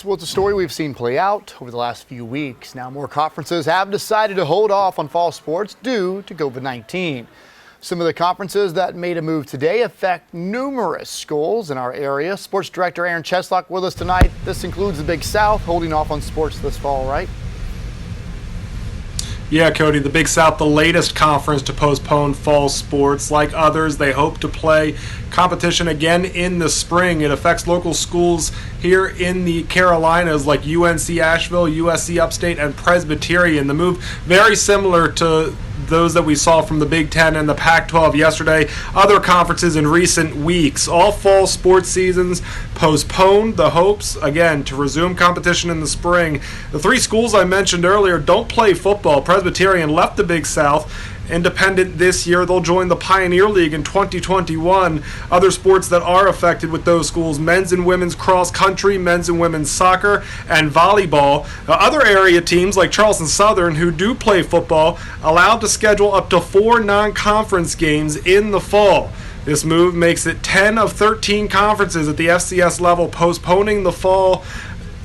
Well, it's a story we've seen play out over the last few weeks. Now, more conferences have decided to hold off on fall sports due to COVID-19. Some of the conferences that made a move today affect numerous schools in our area. Sports Director Aaron Cheslock with us tonight. This includes the Big South holding off on sports this fall, right? Yeah, Cody, the Big South, the latest conference to postpone fall sports. Like others, they hope to play competition again in the spring. It affects local schools here in the Carolinas like UNC Asheville, USC Upstate, and Presbyterian. The move very similar to those that we saw from the Big Ten and the Pac-12 yesterday. Other conferences in recent weeks. All fall sports seasons postponed. The hopes, again, to resume competition in the spring. The three schools I mentioned earlier don't play football. Presbyterian left the Big South. Independent this year. They'll join the Pioneer League in 2021. Other sports that are affected with those schools: men's and women's cross country, men's and women's soccer, and volleyball. Other area teams like Charleston Southern, who do play football, allowed to schedule up to 4 non-conference games in the fall. This move makes it 10 of 13 conferences at the FCS level postponing the fall.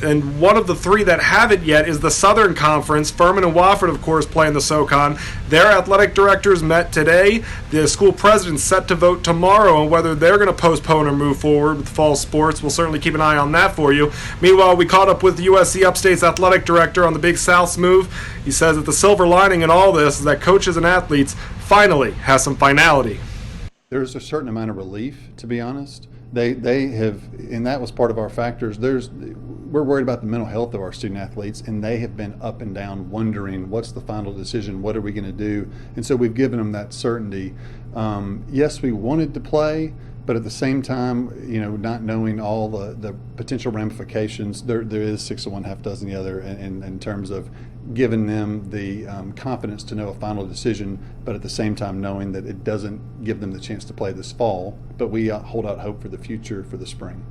And one of the 3 that haven't yet is the Southern Conference. Furman and Wofford, of course, play in the SoCon. Their athletic directors met today. The school president's set to vote tomorrow on whether they're going to postpone or move forward with fall sports. We'll certainly keep an eye on that for you. Meanwhile, we caught up with USC Upstate's athletic director on the Big South's move. He says that the silver lining in all this is that coaches and athletes finally have some finality. There's a certain amount of relief, to be honest. They have, and that was part of our factors. We're worried about the mental health of our student athletes, and they have been up and down wondering what's the final decision, what are we going to do, and so we've given them that certainty. Yes, we wanted to play, but at the same time, not knowing all the potential ramifications, there is 6 of one, half dozen the other, in terms of giving them the confidence to know a final decision, but at the same time knowing that it doesn't give them the chance to play this fall. But we hold out hope for the future for the spring.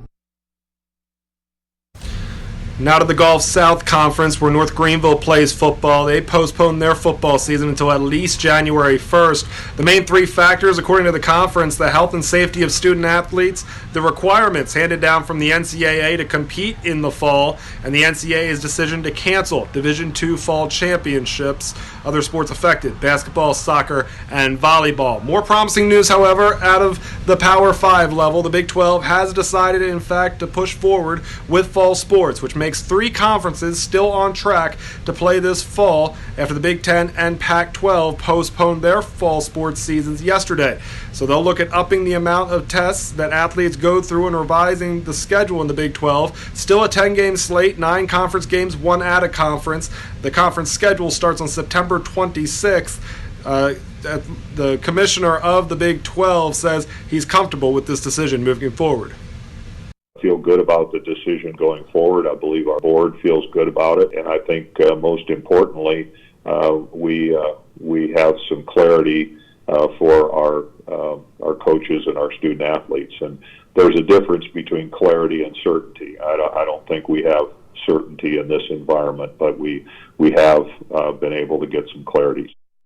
Now to the Gulf South Conference, where North Greenville plays football. They postponed their football season until at least January 1st. The main 3 factors, according to the conference: the health and safety of student athletes, the requirements handed down from the NCAA to compete in the fall, and the NCAA's decision to cancel Division II fall championships. Other sports affected: basketball, soccer, and volleyball. More promising news, however, out of the Power 5 level. The Big 12 has decided, in fact, to push forward with fall sports, which makes 3 conferences still on track to play this fall after the Big Ten and Pac-12 postponed their fall sports seasons yesterday. So they'll look at upping the amount of tests that athletes go through and revising the schedule in the Big 12. Still a 10-game slate, 9 conference games, 1 at a conference. The conference schedule starts on September 26th. The commissioner of the Big 12 says he's comfortable with this decision moving forward. Feel good about the decision going forward. I believe our board feels good about it, and I think most importantly, we have some clarity for our coaches and our student athletes. And there's a difference between clarity and certainty. I don't think we have certainty in this environment, but we have been able to get some clarity.